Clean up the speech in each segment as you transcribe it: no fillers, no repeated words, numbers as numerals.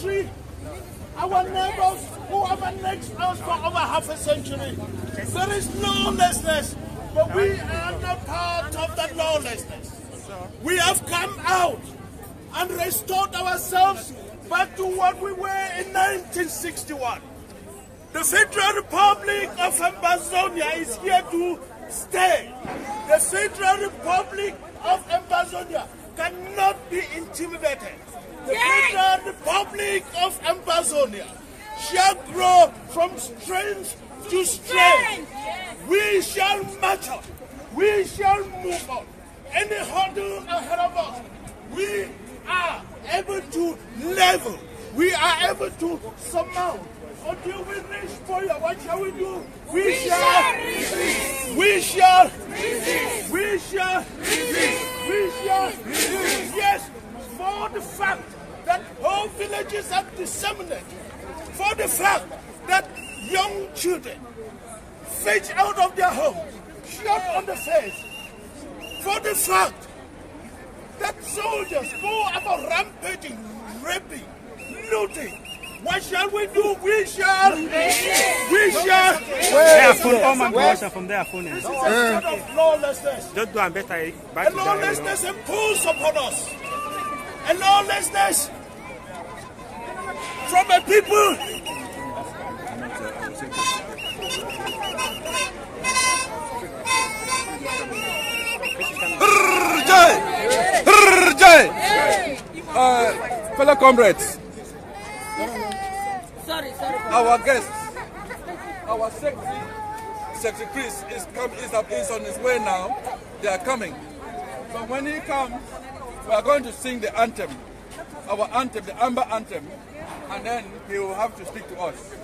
country, our neighbors who have annexed us for over half a century. There is lawlessness, but we are not part of that lawlessness. We have come out and restored ourselves back to what we were in 1961. The Federal Republic of Ambazonia is here to stay. The Federal Republic of Ambazonia cannot be intimidated. The Federal Republic of Ambazonia shall grow from strength to strength. We shall march on. We shall move on. Any hurdle ahead of us, we are able to level. We are able to surmount. Until we reach for you, what shall we do? We shall resist. We shall resist. We shall resist. We shall resist. Yes, for the fact that whole villages are disseminated, for the fact that young children fetched out of their homes, shot on the face, for the fact that soldiers go about rampaging, raping, looting. What shall we do? We shall. We shall. From their phone. This is a sort of lawlessness. A lawlessness imposed upon us. A lawlessness from a people. Fellow comrades. Sorry. Our guest, our Secretary CRIS is on his way now. They are coming. So when he comes, we are going to sing the anthem, our anthem, the Amber anthem, and then he will have to speak to us.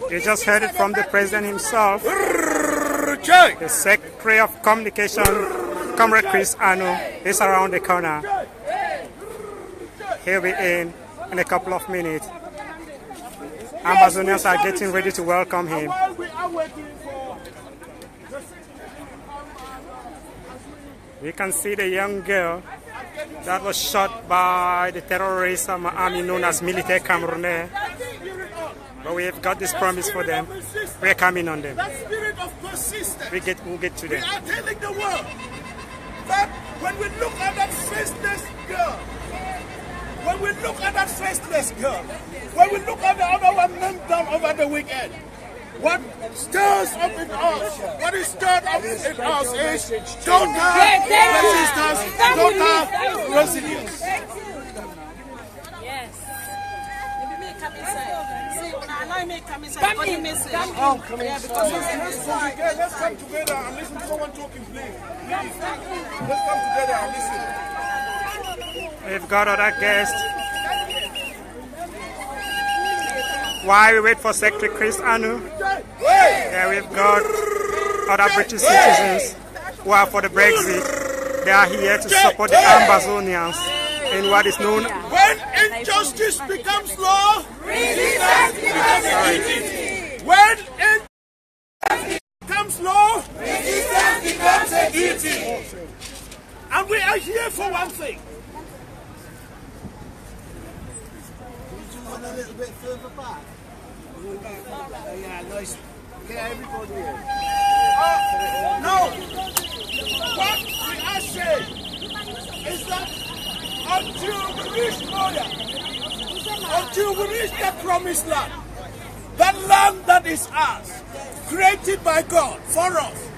You just heard it from the President himself. The Secretary of Communication, Comrade CRIS Anu, is around the corner. He'll be in a couple of minutes. Ambazonians are getting ready to welcome him. We can see the young girl that was shot by the terrorist army known as Militaire Cameroon. But we have got this promise for them. We are coming on them. That spirit of persistence. We'll get to them. We are telling the world that when we look at that faceless girl, when we look at that faceless girl, when we look at the other one men down over the weekend, what stirs up in us, what is stirred up in us is total resistance, total resilience. Yes. Allow me to come inside. Come in. Let's come together and listen to someone talking, please. Let's come together and listen. We've got other guests. While we wait for Secretary CRIS Anu, yeah, we've got other British citizens who are for the Brexit. They are here to support the Ambazonians in what is known. When injustice becomes law, resistance becomes easy. When injustice becomes law, resistance becomes a duty. And we are here for one thing. A little bit further back. Yeah, nice. Get everybody in. No. What we are saying is that until we reach Moria, until we reach that promised land, that land that is ours, created by God for us,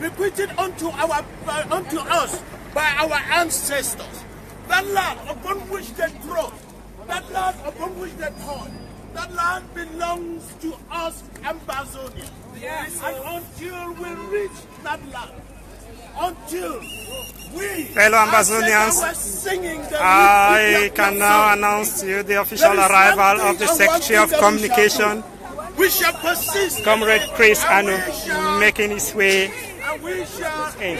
bequeathed unto us by our ancestors, that land upon which they trod, that land upon which they point, that land belongs to us, Ambazonians. Yes. And until we reach that land, until we, fellow Ambazonians, I can now announce to you the official arrival of the Secretary of Communication, we shall persist, Comrade CRIS Anu, making his way in.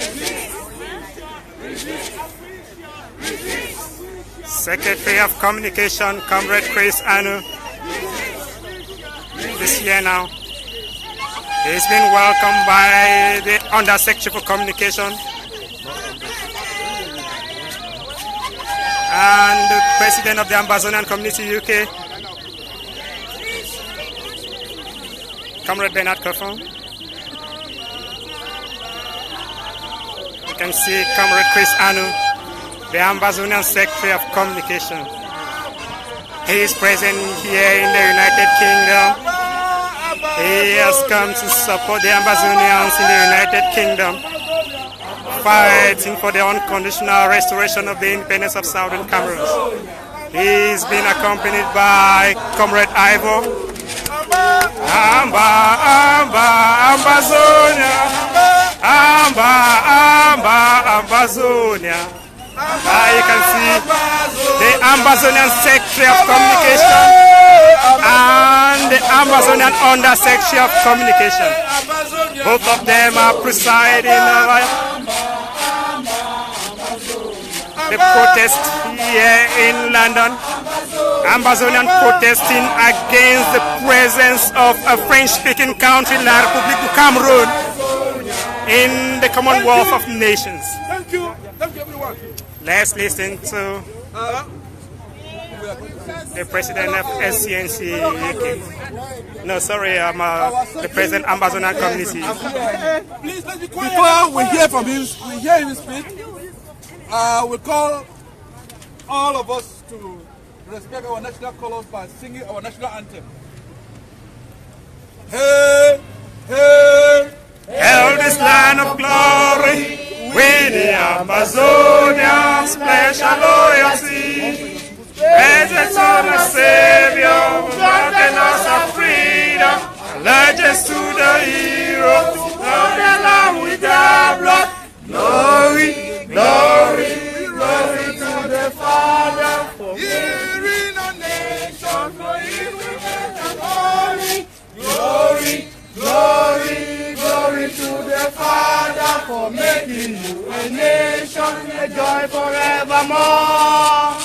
Secretary of Communication, Comrade CRIS Anu, this year now. He's been welcomed by the Under Secretary for Communication. and the president of the Ambazonian community UK, Comrade Bernard Koffon. You can see Comrade CRIS Anu, the Ambazonian Secretary of Communication. He is present here in the United Kingdom. He has come to support the Ambazonians in the United Kingdom, fighting for the unconditional restoration of the independence of Southern Cameroon. He's been accompanied by Comrade Ivo. Ambazonia. Ambazonia. You can see the Ambazonian Secretary of Communication and the Ambazonian Under Secretary of Communication. Both of them are presiding over the protest here in London. Ambazonian protesting against the presence of a French-speaking country, La République du Cameroon, in the Commonwealth of Nations. Thank you everyone. Let's listen to the president of SCNC UK. No, sorry, I'm the president of Ambazonian community. Please, let's be quiet. Before we hear from him, we hear him speak, we call all of us to respect our national colors by singing our national anthem. Hey, hey, Hail this land of glory, we the Ambazonian special loyalty. Praise to the Savior, granting us our freedom. Allegiance to the hero, love the land with their blood. Glory, glory, glory to the Father. here in our nation, for him we make an Glory, glory, glory, glory to the Father for making you a nation, a joy forevermore.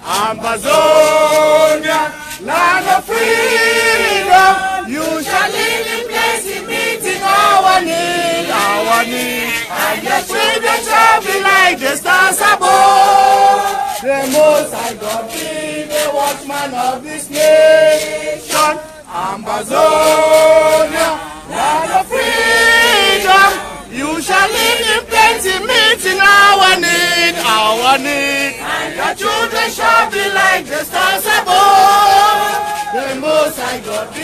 Ambazonia, land of freedom, you shall live in place meeting our need, and your children shall be like the stars above. The Most High God be the watchman of this nation. Ambazonia, land of freedom, you shall live in plenty, meeting our need, and your children shall be like the stars above. The Most High God be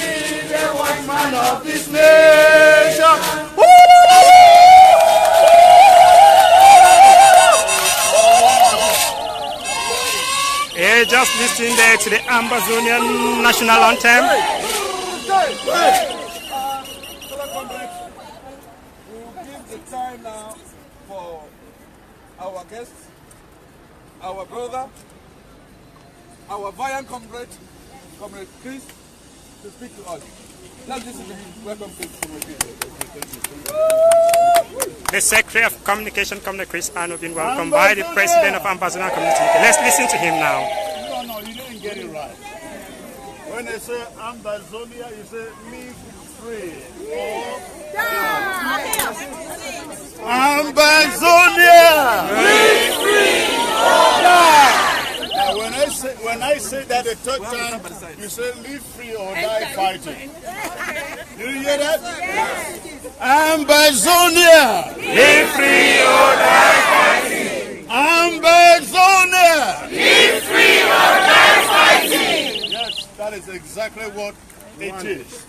the watchman of this nation. Yeah, just listening there to the Ambazonian national anthem. We'll give the time now for our guests, our brother, our valiant comrade, Comrade CRIS, to speak to us. Let's listen to him. Welcome, CRIS. The Secretary of Communication, Comrade CRIS Anu, been welcomed by the President of Ambazonian Community. Let's listen to him now. No, you didn't get it right. When they say Ambazonia, you say live free. Ambazonia! Live free or die! Now when I say that the third time, you say live free or die fighting. Did you hear that? Yes. Ambazonia! Live free or die fighting! Ambazonia! Live free or die fighting! Yes, that is exactly what it is.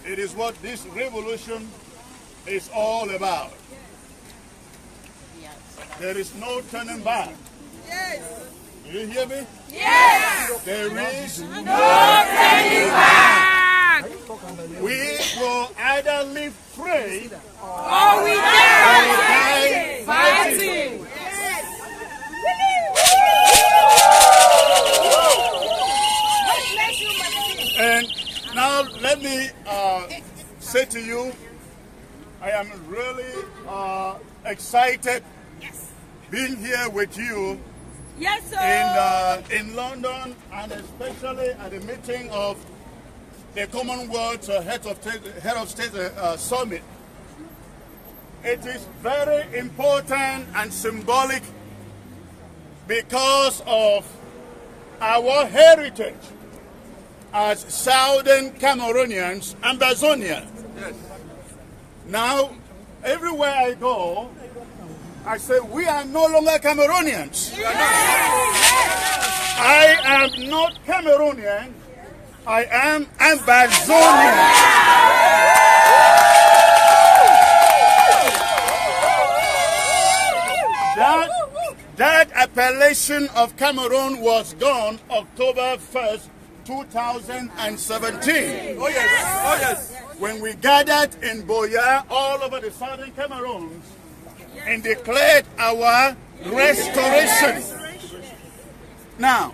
It is what this revolution is all about. There is no turning back. Yes. Do you hear me? Yes. There is No turning back. We will either live free Or we die fighting. And now let me say to you, I am really excited being here with you Yes, sir. in London, and especially at the meeting of the Commonwealth Head of State Summit. It is very important and symbolic because of our heritage as Southern Cameroonians, Ambazonians. Yes. Now, everywhere I go, I say, we are no longer Cameroonians. I am not Cameroonian. I am Ambazonian. That appellation of Cameroon was gone October 1st, 2017. Oh yes, oh yes. When we gathered in Boya all over the southern Cameroon and declared our restoration. Now,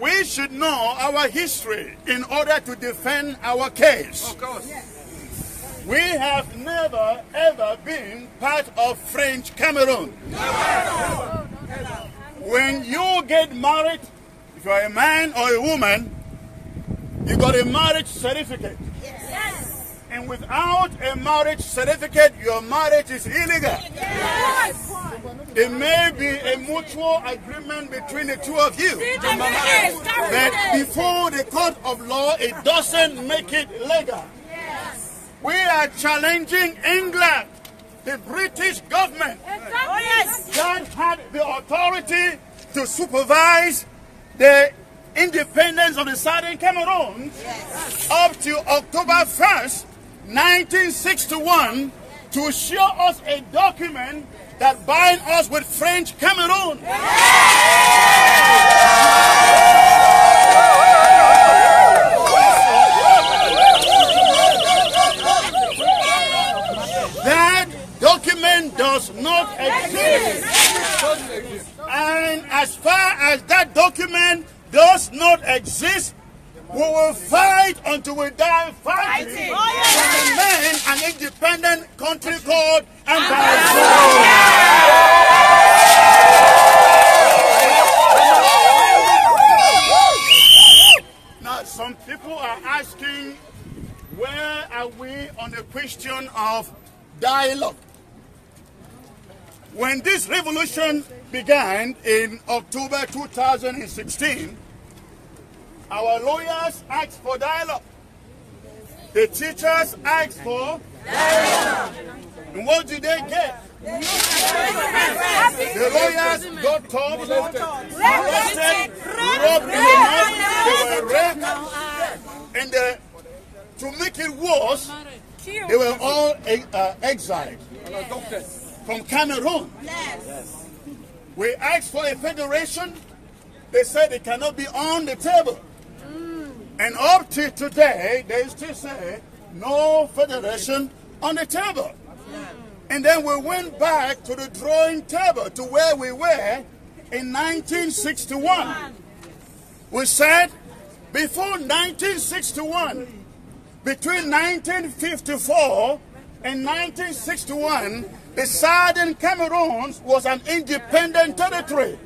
we should know our history in order to defend our case. Of course. We have never ever been part of French Cameroon. When you get married, if you are a man or a woman, you got a marriage certificate. Yes. And without a marriage certificate, your marriage is illegal. Yes. It may be a mutual agreement between the two of you. But before the court of law, it doesn't make it legal. We are challenging England, the British government, that had the authority to supervise the independence of the Southern Cameroon up to October 1st, 1961, to show us a document that binds us with French Cameroon. That document does not exist. And as far as that document does not exist, we will fight until we die fighting to remain an independent country called Ambazonians. Now, some people are asking, where are we on the question of dialogue? When this revolution began in October 2016, our lawyers asked for dialogue. The teachers asked for dialogue. And what did they get? The lawyers got told, arrested, robbed in the mouth, they were raped, and to make it worse, they were all exiled from Cameroon. We asked for a federation. They said it cannot be on the table. And up to today, they still say no federation on the table. And then we went back to the drawing table to where we were in 1961. We said before 1961, between 1954 and 1961, the Southern Cameroon was an independent territory.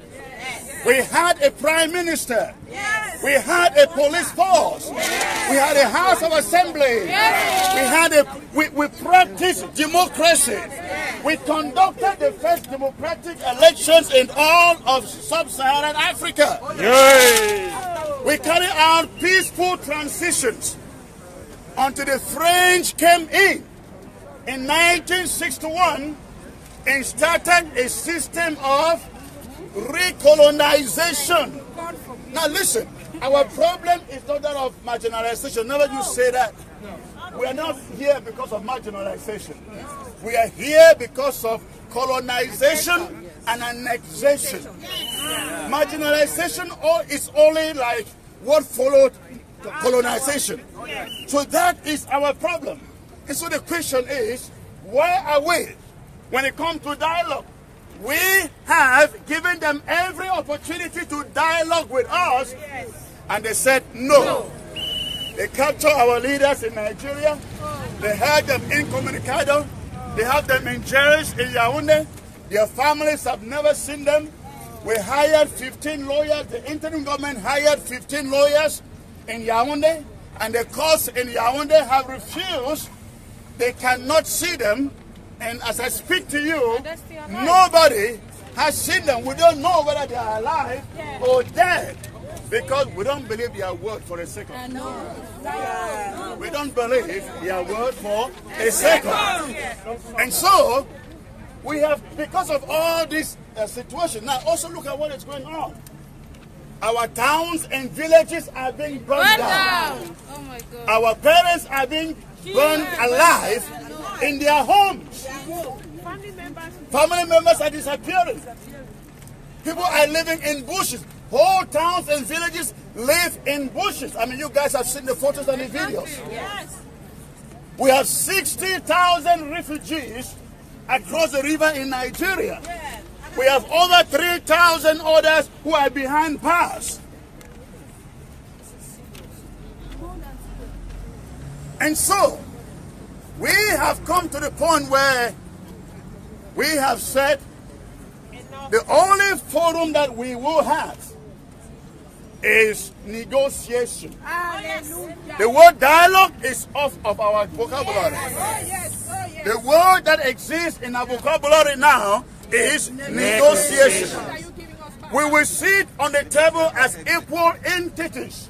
We had a prime minister. We had a police force. We had a House of Assembly. We practiced democracy. We conducted the first democratic elections in all of sub-Saharan Africa. We carried out peaceful transitions until the French came in 1961 and started a system of recolonization. Now listen, our problem is not that of marginalization. Never you say that. We are not here because of marginalization. We are here because of colonization and annexation. Marginalization is only like what followed colonization. So that is our problem. And so the question is, where are we when it comes to dialogue? We have given them every opportunity to dialogue with us, and they said no. They captured our leaders in Nigeria. They had them incommunicado. They have them in jails in Yaoundé. Their families have never seen them. We hired 15 lawyers. The interim government hired 15 lawyers in Yaoundé, and the courts in Yaoundé have refused. They cannot see them. And as I speak to you, nobody has seen them. We don't know whether they are alive or dead because we don't believe their word for a second. We don't believe their word for a second. And so, we have, because of all this situation, now also look at what is going on. Our towns and villages are being burned down. Oh my God. Our parents are being burned alive in their homes. Family members are disappearing. People are living in bushes. Whole towns and villages live in bushes. I mean, you guys have seen the photos and the videos. Yes. We have 60,000 refugees across the river in Nigeria. We have over 3,000 others who are behind bars. And so, we have come to the point where we have said the only forum that we will have is negotiation. The word dialogue is off of our vocabulary. The word that exists in our vocabulary now is negotiation. We will sit on the table as equal entities,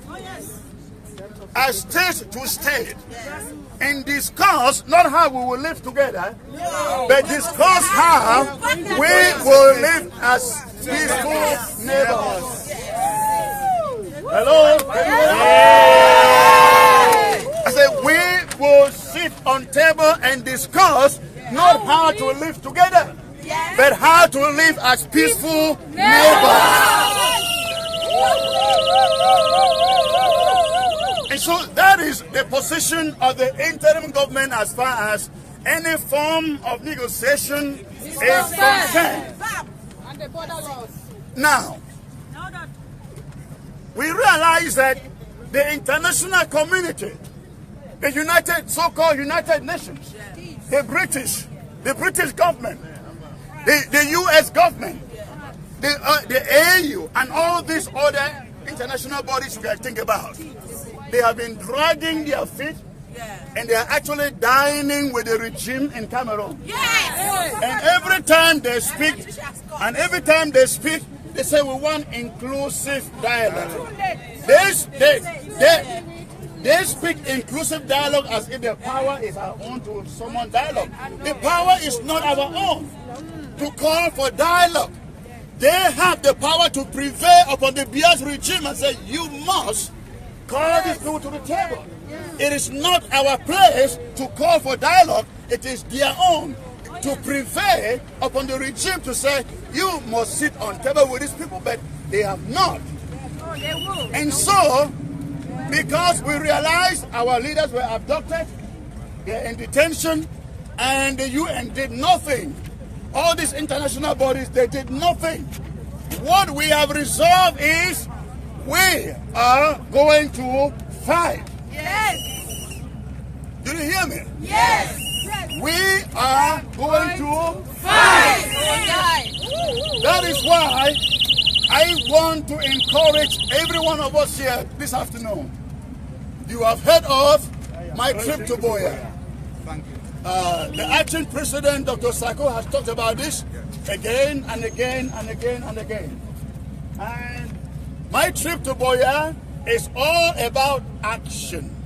as state to state, and discuss not how we will live together, but discuss how we will live as peaceful neighbors. Hello? I said we will sit on table and discuss not how to live together, but how to live as peaceful neighbors. And so that is the position of the interim government as far as any form of negotiation is concerned. Now, we realize that the international community, the so-called United Nations, the British government, the U.S. government, the AU, and all these other international bodies you can think about, they have been dragging their feet, and they are actually dining with the regime in Cameroon. And every time they speak, they say we want inclusive dialogue. They speak inclusive dialogue as if the power is our own to summon dialogue. The power is not our own to call for dialogue. They have the power to prevail upon the Biafran regime and say, you must call these people to the table. It is not our place to call for dialogue. It is their own to prevail upon the regime to say, you must sit on table with these people, but they have not. And so, because we realized our leaders were abducted, they're in detention, and the UN did nothing. All these international bodies, they did nothing. What we have resolved is we are going to fight. Yes. Did you hear me? Yes. We are going to Fight. That is why I want to encourage every one of us here this afternoon. You have heard of my trip to Boya. Thank you. The acting president, Dr. Sako, has talked about this again and again and again and again. And my trip to Boya is all about action.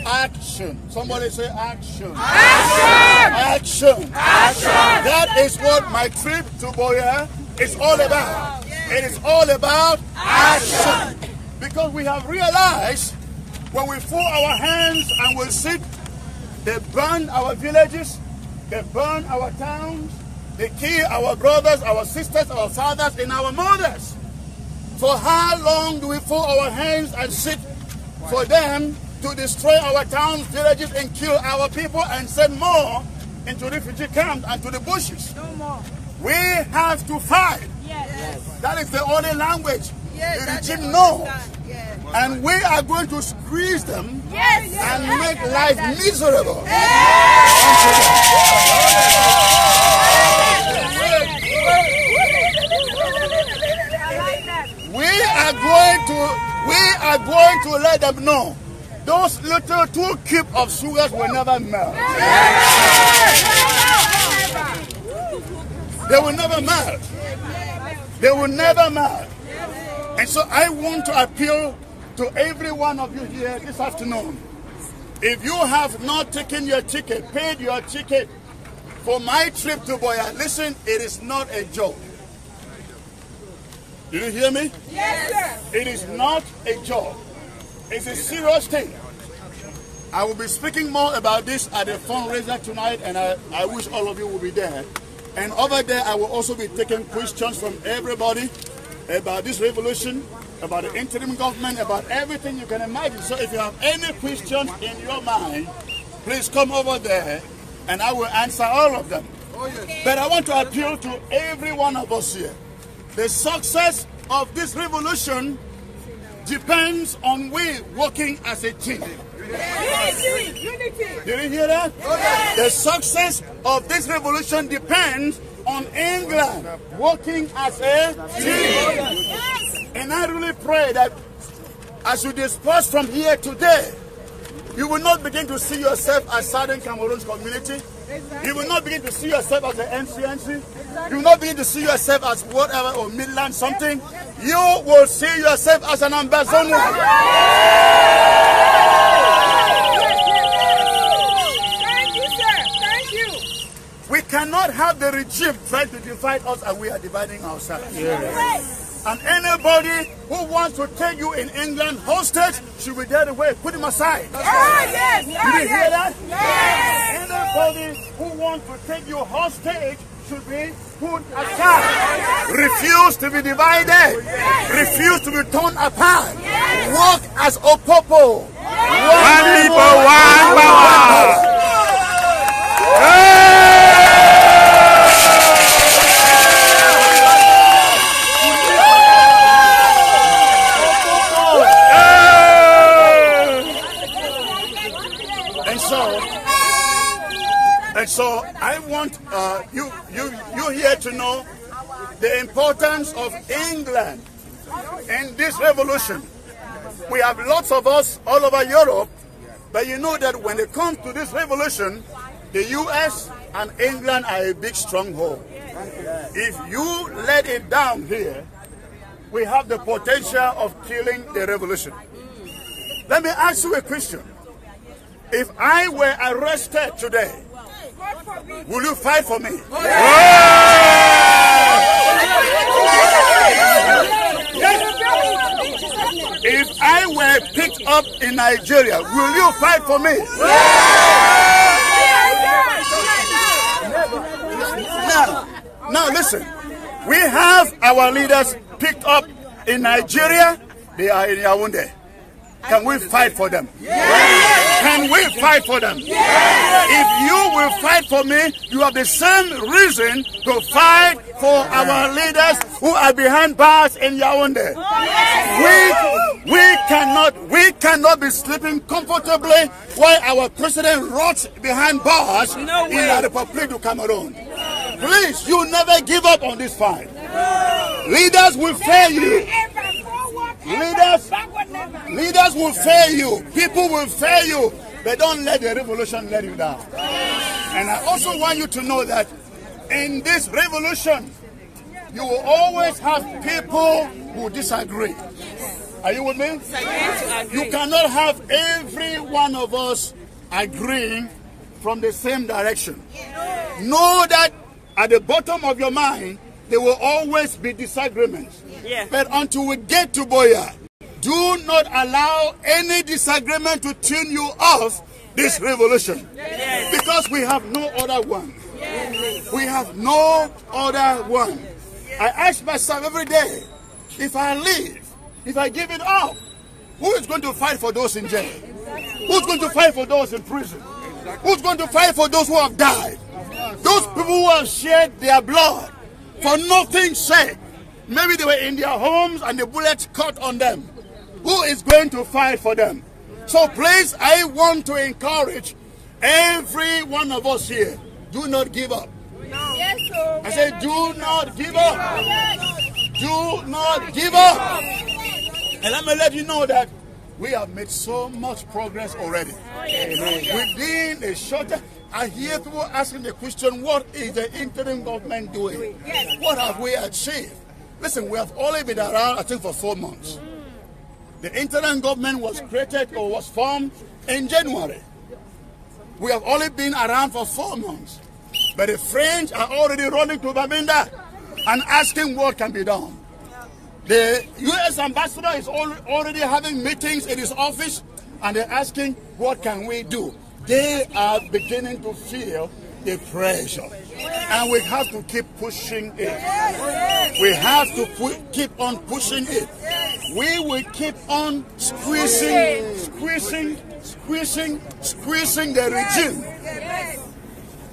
Action. Somebody say action. Action. Action. Action. That is what my trip to Boya is all about. It is all about action. Because we have realized when we fold our hands and we sit, they burn our villages, they burn our towns, they kill our brothers, our sisters, our fathers, and our mothers. For how long do we fold our hands and sit for them to destroy our towns, villages, and kill our people and send more into refugee camps and to the bushes? No more. We have to fight. Yes. That is the only language Yes, the regime knows. And we are going to squeeze them and make life miserable. We are going to let them know those little 2 cubes of sugars will never melt. They will never melt. They will never melt. And so I want to appeal to every one of you here this afternoon. If you have not taken your ticket, paid your ticket for my trip to Boya, listen, it is not a joke. Did you hear me? Yes, sir. It is not a joke. It's a serious thing. I will be speaking more about this at the fundraiser tonight, and I wish all of you will be there. And over there, I will also be taking questions from everybody about this revolution, about the interim government, about everything you can imagine. So if you have any questions in your mind, please come over there, and I will answer all of them. But I want to appeal to every one of us here. The success of this revolution depends on we working as a team. Unity. Unity. Did you hear that? The success of this revolution depends on England working as a team. And I really pray that as you disperse from here today, you will not begin to see yourself as Southern Cameroon's community. You will not begin to see yourself as the NCNC. You will not begin to see yourself as whatever or Midland something. You will see yourself as an Ambazonian. Thank you, sir. Thank you. We cannot have the regime trying to divide us and we are dividing ourselves. And anybody who wants to take you in England hostage should be dead away. Put him aside. Oh, yes. Did you hear that? Yes. Anybody who wants to take you hostage should be put aside. Refuse to be divided. Refuse to be torn apart. Walk as Opopo. One people, one power. And so I want you here to know the importance of England in this revolution. We have lots of us all over Europe, but you know that when it comes to this revolution, the US and England are a big stronghold. If you let it down here, we have the potential of killing the revolution. Let me ask you a question. If I were arrested today, will you fight for me? If I were picked up in Nigeria, will you fight for me? Now listen, we have our leaders picked up in Nigeria, they are in Yaoundé. Can we fight for them? Yes. Can we fight for them? Yes. If you will fight for me, you have the same reason to fight for our leaders who are behind bars in Yaoundé. Yes. We cannot be sleeping comfortably while our president rots behind bars in the Republic of Cameroon. Please, you never give up on this fight. Leaders will fail you. Leaders will fail you. People will fail you. But don't let the revolution let you down. And I also want you to know that in this revolution, you will always have people who disagree. Are you with me? You cannot have every one of us agreeing from the same direction. Know that at the bottom of your mind, there will always be disagreements. But until we get to Boya, do not allow any disagreement to turn you off this revolution. Because we have no other one. We have no other one. I ask myself every day, if I leave, if I give it up, who is going to fight for those in jail? Who's going to fight for those in prison? Who's going to fight for those who have died? Those people who have shed their blood for nothing's sake. Maybe they were in their homes and the bullets cut on them. Who is going to fight for them? So please, I want to encourage every one of us here. Do not give up. I said, do not give up. Do not give up. And let me let you know that we have made so much progress already. Within a short time, I hear people asking the question, what is the interim government doing? What have we achieved? Listen, we have only been around, I think, for 4 months. The interim government was created or was formed in January. We have only been around for 4 months. But the French are already running to Babinda and asking what can be done. The U.S. ambassador is already having meetings in his office, and they're asking, what can we do? They are beginning to feel the pressure. And we have to keep pushing it. We have to keep on pushing it. We will keep on squeezing the regime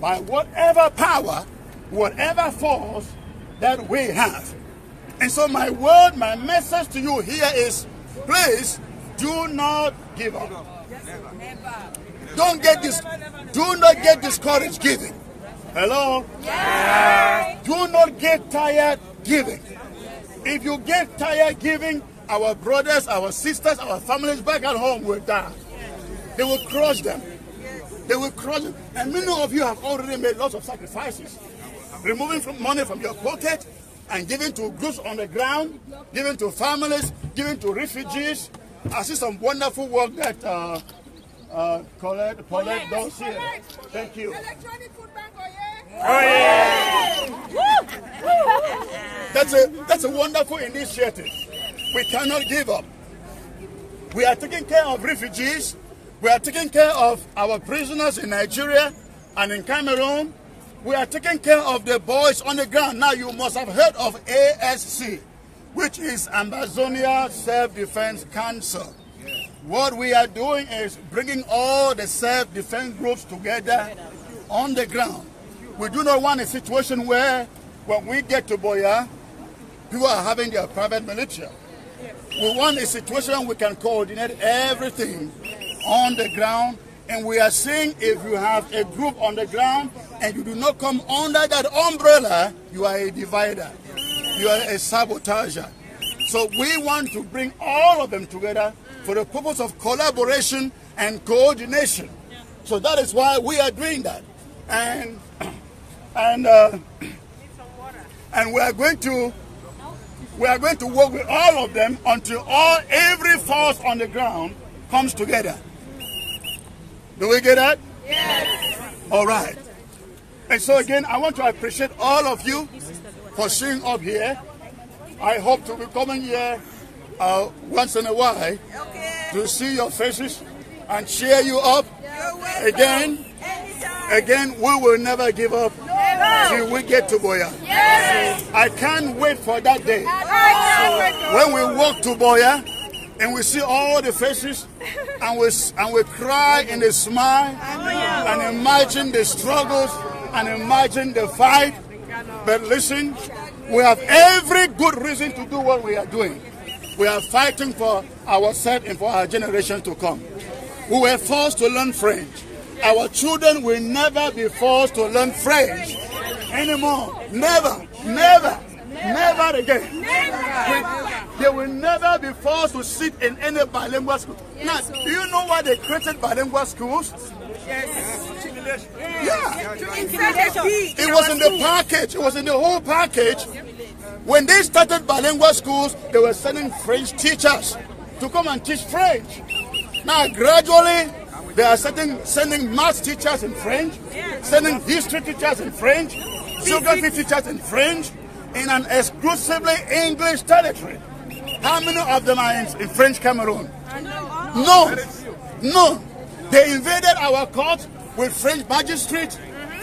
by whatever power, whatever force that we have. And so my word, my message to you here is, please do not give up. Do not get discouraged giving. Hello? Yeah. Do not get tired giving. If you get tired giving, our brothers, our sisters, our families back at home will die. They will crush them. They will crush them. And many of you have already made lots of sacrifices. Removing money from your pocket and giving to groups on the ground, giving to families, giving to refugees. I see some wonderful work that Paulette does here. Thank you. Electronic food bank, That's a wonderful initiative. We cannot give up. We are taking care of refugees. We are taking care of our prisoners in Nigeria and in Cameroon. We are taking care of the boys on the ground. Now you must have heard of ASC, which is Ambazonians Self-Defense Council. What we are doing is bringing all the self-defense groups together on the ground. We do not want a situation where when we get to Boya, people are having their private militia. We want a situation we can coordinate everything on the ground. And we are saying if you have a group on the ground and you do not come under that umbrella, you are a divider. You are a sabotager. So we want to bring all of them together for the purpose of collaboration and coordination. So that is why we are doing that. And we are going to work with all of them until every force on the ground comes together. Do we get that? Yes. All right. And so again, I want to appreciate all of you for showing up here. I hope to be coming here once in a while to see your faces and cheer you up. Again, we will never give up till we get to Boya. I can't wait for that day. When we walk to Boya and we see all the faces and we cry and they smile and imagine the struggles and imagine the fight. But listen, we have every good reason to do what we are doing. We are fighting for ourselves and for our generation to come. We were forced to learn French. Our children will never be forced to learn French anymore. Never, never, never again. They will never be forced to sit in any bilingual school. Now, do you know why they created bilingual schools? Yeah. It was in the package. It was in the whole package. When they started bilingual schools, they were sending French teachers to come and teach French. Now, gradually, they are sending math teachers in French, sending history teachers in French, geography teachers in French, in an exclusively English territory. How many of them are in French Cameroon? No. No. They invaded our court with French magistrates,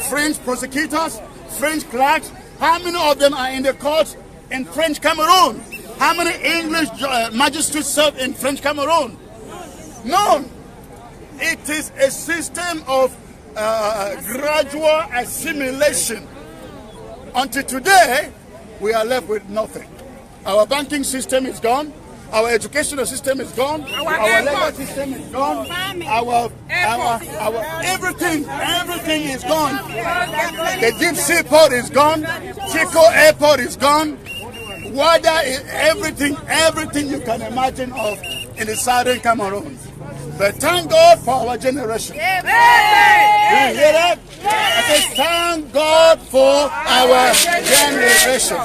French prosecutors, French clerks. How many of them are in the courts in French Cameroon? How many English magistrates serve in French Cameroon? None. It is a system of gradual assimilation. Until today, we are left with nothing. Our banking system is gone. Our educational system is gone. Our legal system is gone. Our everything is gone. The deep sea port is gone. Chico Airport is gone. Water is everything you can imagine of in the southern Cameroon. But thank God for our generation. You hear that? for our generation.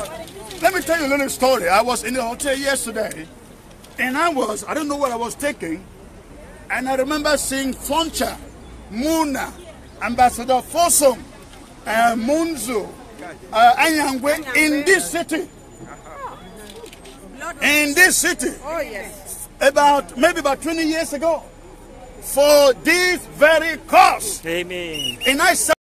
Let me tell you a little story. I was in the hotel yesterday, and I don't know what I was taking, and I remember seeing Foncha, Muna, Ambassador Fosom, Munzu, Anyangwe in this city. In this city. Oh, yes. Maybe about 20 years ago. For this very cause. Amen. And I said,